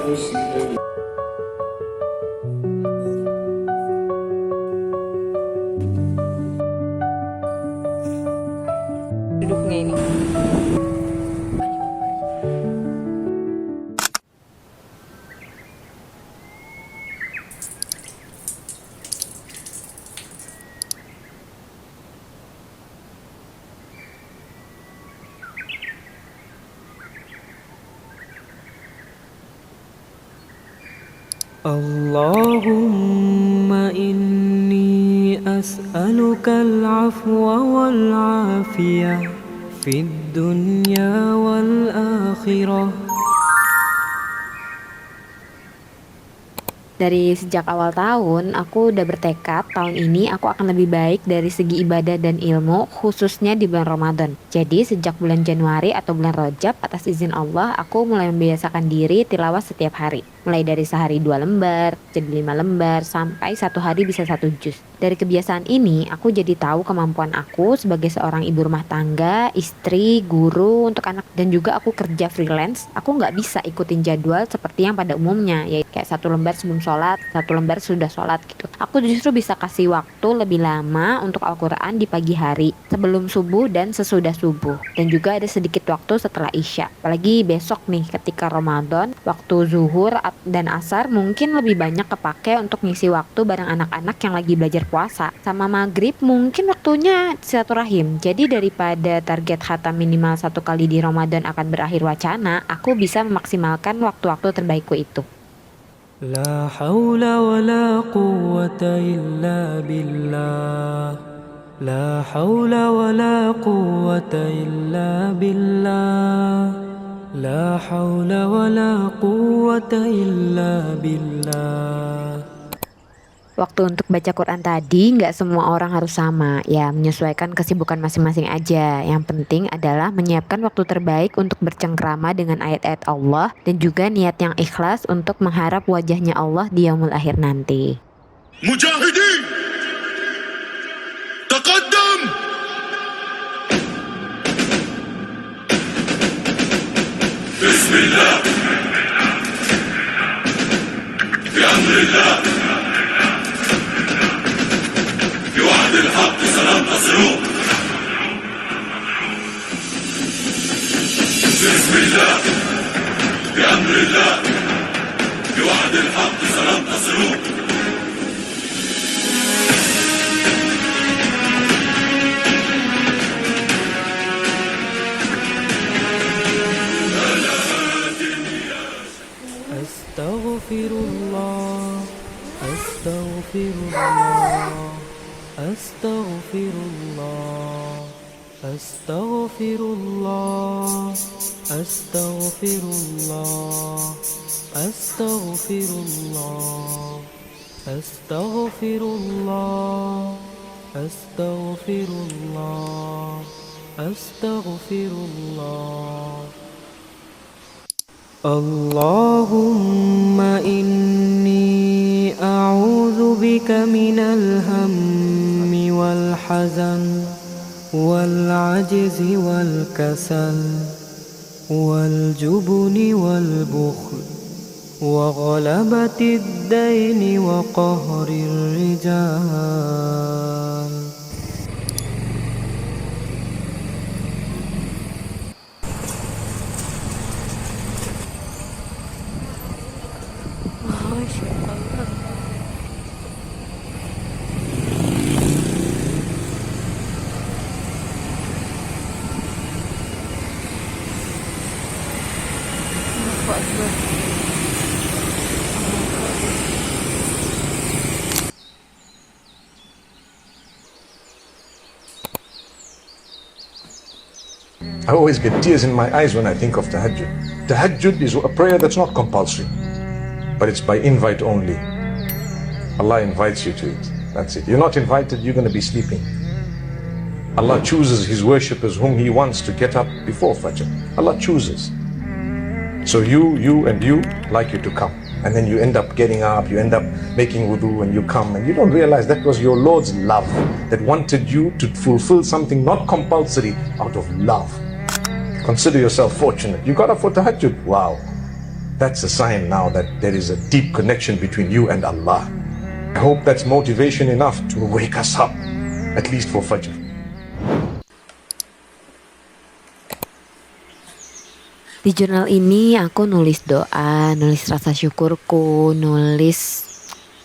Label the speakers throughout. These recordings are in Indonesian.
Speaker 1: أنفسنا.
Speaker 2: Duduknya ini.
Speaker 3: اللهم إني أسألك العفو والعافية في الدنيا والآخرة.
Speaker 2: Dari sejak awal tahun, aku udah bertekad tahun ini aku akan lebih baik dari segi ibadah dan ilmu, khususnya di bulan Ramadan. Jadi sejak bulan Januari atau bulan Rajab, atas izin Allah, aku mulai membiasakan diri tilawah setiap hari. Mulai dari sehari 2 lembar, jadi 5 lembar, sampai satu hari bisa 1 juz. Dari kebiasaan ini, aku jadi tahu kemampuan aku sebagai seorang ibu rumah tangga, istri, guru untuk anak, dan juga aku kerja freelance. Aku nggak bisa ikutin jadwal seperti yang pada umumnya, ya kayak 1 lembar sebelum sholat, 1 lembar sudah sholat gitu. Aku justru bisa kasih waktu lebih lama untuk Al-Quran di pagi hari, sebelum subuh dan sesudah subuh. Dan juga ada sedikit waktu setelah Isya. Apalagi besok nih ketika Ramadan, waktu zuhur dan asar mungkin lebih banyak kepake untuk ngisi waktu bareng anak-anak yang lagi belajar puasa. Sama maghrib mungkin waktunya silaturahim. Jadi daripada target khatam minimal 1 kali di Ramadan akan berakhir wacana, aku bisa memaksimalkan waktu-waktu terbaikku itu.
Speaker 3: لا حول ولا قوة إلا بالله لا حول ولا قوة إلا بالله لا حول ولا قوة إلا بالله.
Speaker 2: Waktu untuk baca Quran tadi nggak semua orang harus sama, ya menyesuaikan kesibukan masing-masing aja. Yang penting adalah menyiapkan waktu terbaik untuk bercengkrama dengan ayat-ayat Allah dan juga niat yang ikhlas untuk mengharap wajahnya Allah di yaumul akhir nanti.
Speaker 1: Mujahidin, taqaddam. Bismillah, bi amrillah. بوعد الحق سننتصر. بسم الله بأمر الله بوعد الحق سننتصر.
Speaker 3: أستغفر الله أستغفر الله أستغفر الله أستغفر الله أستغفر الله أستغفر الله أستغفر الله أستغفر الله أستغفر الله. اللهم إني أعوذ بك من الهم والحزن والعجز والكسل والجبن والبخل وغلبة الدين وقهر الرجال.
Speaker 4: I always get tears in my eyes when I think of tahajjud. Tahajjud is a prayer that's not compulsory, but it's by invite only. Allah invites you to it. That's it. You're not invited, you're going to be sleeping. Allah chooses His worshippers whom He wants to get up before Fajr. Allah chooses. So you like you to come. And then you end up getting up, you end up making wudu and you come and you don't realize that was your Lord's love that wanted you to fulfill something not compulsory out of love. Consider yourself fortunate. You got up for tahajjud. Wow. That's a sign now that there is a deep connection between you and Allah. I hope that's motivation enough to wake us up, at least for Fajr.
Speaker 2: Di jurnal ini aku nulis doa, nulis rasa syukurku, nulis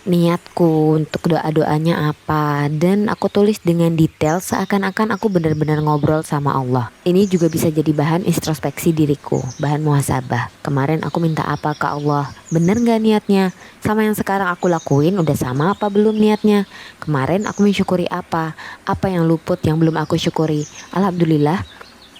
Speaker 2: niatku untuk doa-doanya apa, dan aku tulis dengan detail seakan-akan aku benar-benar ngobrol sama Allah. Ini juga bisa jadi bahan introspeksi diriku, bahan muhasabah. Kemarin aku minta apa ke Allah, bener gak niatnya? Sama yang sekarang aku lakuin udah sama apa belum niatnya? Kemarin aku mensyukuri apa yang luput yang belum aku syukuri. Alhamdulillah,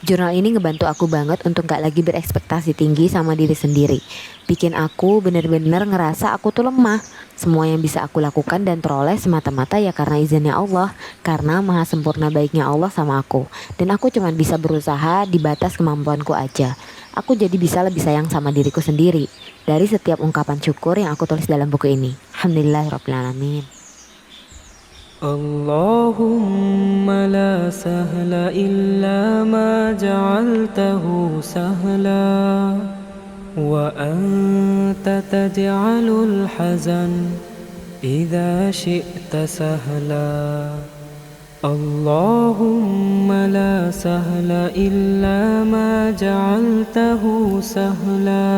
Speaker 2: jurnal ini ngebantu aku banget untuk gak lagi berekspektasi tinggi sama diri sendiri. Bikin aku bener-bener ngerasa aku tuh lemah. Semua yang bisa aku lakukan dan peroleh semata-mata ya karena izinnya Allah, karena maha sempurna baiknya Allah sama aku. Dan aku cuma bisa berusaha di batas kemampuanku aja. Aku jadi bisa lebih sayang sama diriku sendiri dari setiap ungkapan syukur yang aku tulis dalam buku ini. Alhamdulillahirrabbilalamin.
Speaker 3: Allahumma la sahla illa ma ja'altahu sahla wa anta taj'alul hazan idza syi'ta sahla. Allahumma la sahla illa ma ja'altahu sahla.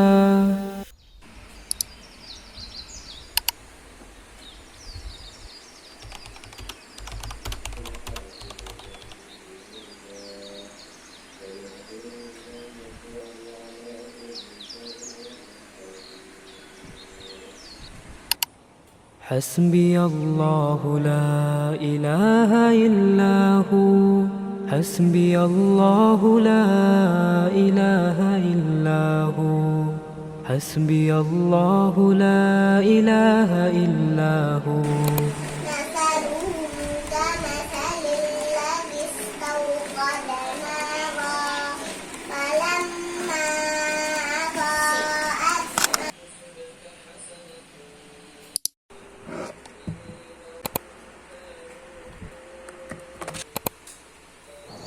Speaker 3: حسبي الله لا إله إلا هو حسبي الله لا إله إلا هو حسبي الله لا إله إلا هو.
Speaker 5: مثلهم كمثل الذي استوقد نارا فلما أضاءت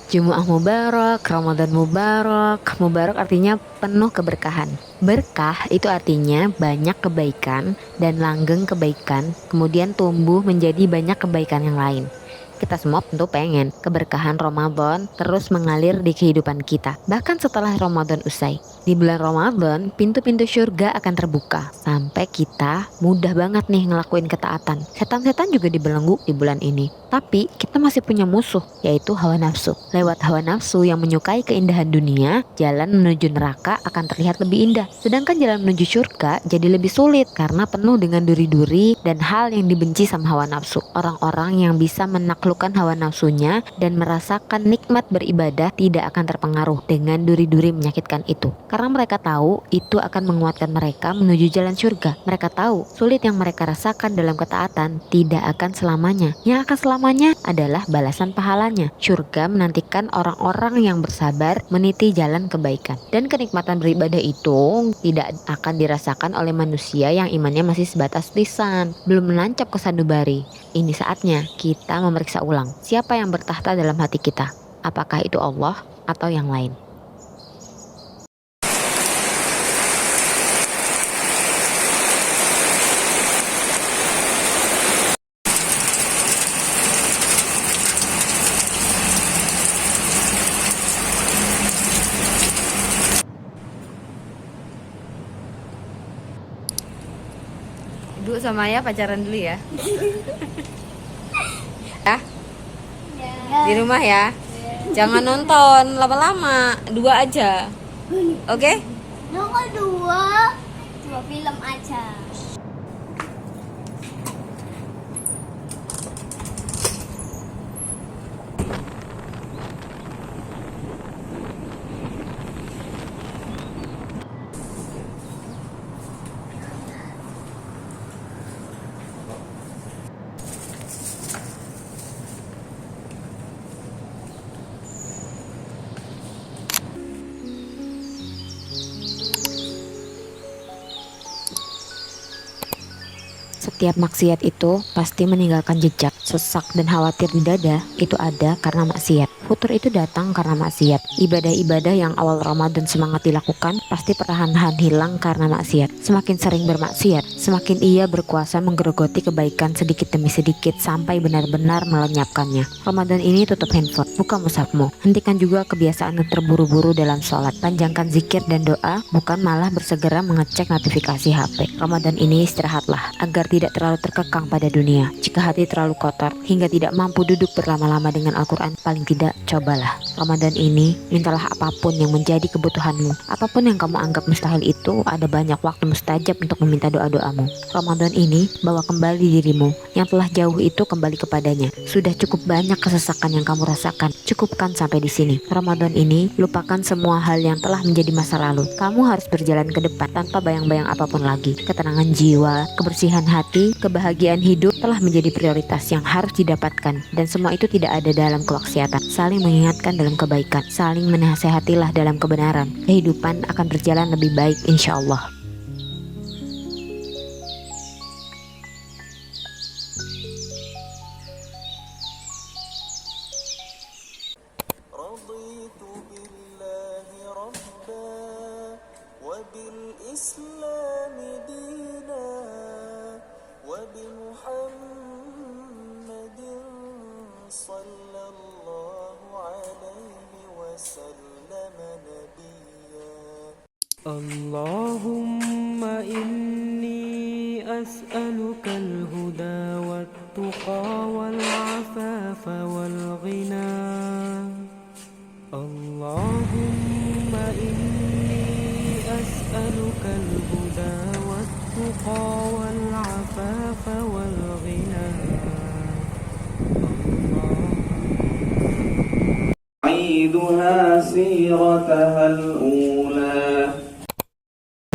Speaker 2: Jumu'ah Mubarak, Ramadan Mubarak. Mubarak artinya penuh keberkahan. Berkah itu artinya banyak kebaikan dan langgeng kebaikan, kemudian tumbuh menjadi banyak kebaikan yang lain. Kita semua tentu pengen keberkahan Ramadan terus mengalir di kehidupan kita, bahkan setelah Ramadan usai. Di bulan Ramadan, pintu-pintu surga akan terbuka sampai kita mudah banget nih ngelakuin ketaatan. Setan-setan juga dibelenggu di bulan ini. Tapi kita masih punya musuh, yaitu hawa nafsu. Lewat hawa nafsu yang menyukai keindahan dunia, jalan menuju neraka akan terlihat lebih indah. Sedangkan jalan menuju surga jadi lebih sulit karena penuh dengan duri-duri dan hal yang dibenci sama hawa nafsu. Orang-orang yang bisa menaklukkan hawa nafsunya dan merasakan nikmat beribadah tidak akan terpengaruh dengan duri-duri menyakitkan itu. Karena mereka tahu itu akan menguatkan mereka menuju jalan surga. Mereka tahu sulit yang mereka rasakan dalam ketaatan tidak akan selamanya. Yang akan selamanya adalah balasan pahalanya. Surga menantikan orang-orang yang bersabar meniti jalan kebaikan. Dan kenikmatan beribadah itu tidak akan dirasakan oleh manusia yang imannya masih sebatas lisan, belum menancap ke sanubari. Ini saatnya kita memeriksa ulang siapa yang bertahta dalam hati kita. Apakah itu Allah atau yang lain? Ibu sama Ayah pacaran dulu ya. Ya, di rumah ya. Jangan nonton lama-lama, 2 aja. Oke?
Speaker 5: nomor dua film aja.
Speaker 2: Setiap maksiat itu pasti meninggalkan jejak. Sesak dan khawatir di dada itu ada karena maksiat. Futur itu datang karena maksiat. Ibadah-ibadah yang awal Ramadan semangat dilakukan pasti perlahan-lahan hilang karena maksiat. Semakin sering bermaksiat, semakin ia berkuasa menggerogoti kebaikan sedikit demi sedikit sampai benar-benar melenyapkannya. Ramadan ini tutup handphone, buka mushafmu. Hentikan juga kebiasaan terburu-buru dalam sholat. Panjangkan zikir dan doa, bukan malah bersegera mengecek notifikasi HP. Ramadan ini istirahatlah agar tidak terlalu terkekang pada dunia. Jika hati terlalu kotor hingga tidak mampu duduk berlama-lama dengan Al-Quran, paling tidak cobalah. Ramadan ini mintalah apapun yang menjadi kebutuhanmu. Apapun yang kamu anggap mustahil itu, ada banyak waktu mustajab untuk meminta doa-doamu. Ramadan ini bawa kembali dirimu yang telah jauh itu kembali kepadanya. Sudah cukup banyak kesesakan yang kamu rasakan. Cukupkan sampai di sini. Ramadan ini lupakan semua hal yang telah menjadi masa lalu. Kamu harus berjalan ke depan tanpa bayang-bayang apapun lagi. Ketenangan jiwa, kebersihan hati, kebahagiaan hidup telah menjadi prioritas yang harus didapatkan, dan semua itu tidak ada dalam kemaksiatan. Saling mengingatkan dalam kebaikan, saling menasehatilah dalam kebenaran. Kehidupan akan berjalan lebih baik insya Allah.
Speaker 6: رضيت بالله ربا وبالإسلام دينا وبمحمد صلى الله عليه وسلم نبيا.
Speaker 3: اللهم إني أسألك الهدى والتقى والعفاف والغنى. اللهم إني أسألك الهدى والتقى والعفاف والغنى.
Speaker 6: عيدها سيرتها الأولى.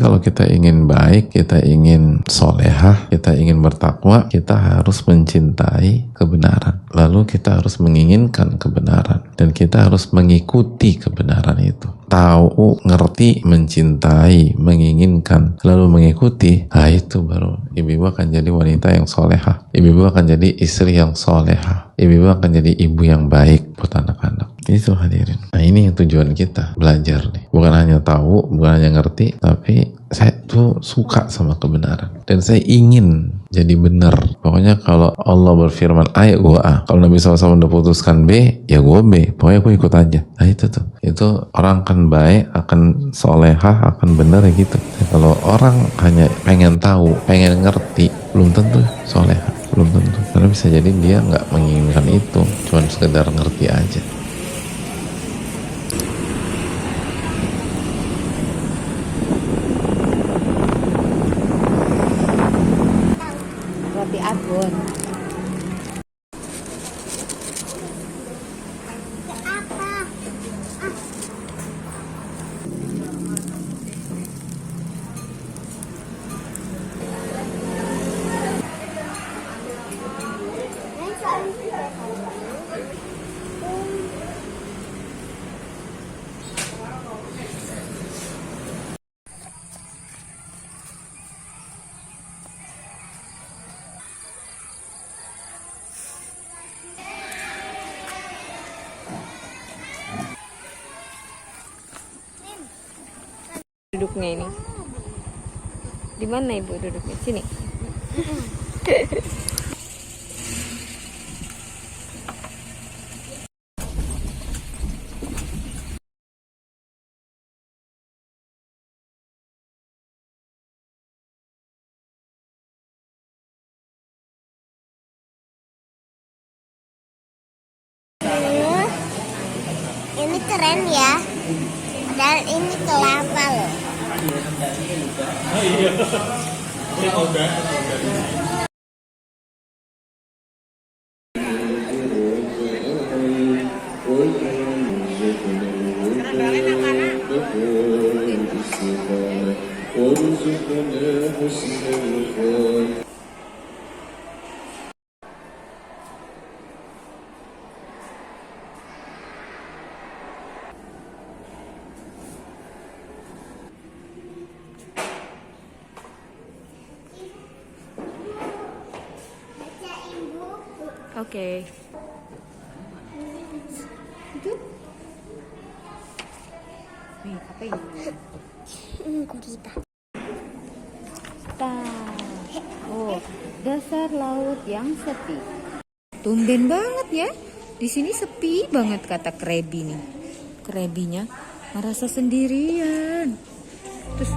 Speaker 7: Kalau kita ingin baik, kita ingin solehah, kita ingin bertakwa, kita harus mencintai kebenaran. Lalu kita harus menginginkan kebenaran. Dan kita harus mengikuti kebenaran itu. Tahu, ngerti, mencintai, menginginkan, lalu mengikuti. Nah itu baru ibu-ibu akan jadi wanita yang solehah. Ibu-ibu akan jadi istri yang solehah. Ibu-ibu akan jadi ibu yang baik buat anak-anak. Itu hadirin. Nah ini yang tujuan kita, belajar nih. Bukan hanya tahu, bukan hanya ngerti, tapi saya tuh suka sama kebenaran. Dan saya ingin jadi benar. Pokoknya kalau Allah berfirman A, ya gue A. Kalau Nabi SAW udah putuskan B, ya gue B. Pokoknya gue ikut aja. Nah itu tuh. Itu orang akan baik, akan solehah, akan benar ya gitu. Nah, kalau orang hanya pengen tahu, pengen ngerti, belum tentu solehah. Belum tentu. Karena bisa jadi dia nggak menginginkan itu. Cuma sekedar ngerti aja.
Speaker 2: Roti abon. Duduknya ini. Di mana ibu duduknya? Sini.
Speaker 5: Ini keren ya. Dan ini kelapa loh.
Speaker 2: Oke.
Speaker 5: Itu
Speaker 2: Apa ini?
Speaker 5: Gurita.
Speaker 2: Oh, dasar laut yang sepi. Tumben banget ya. Di sini sepi banget kata Krebi nih. Krebinya merasa sendirian. Terus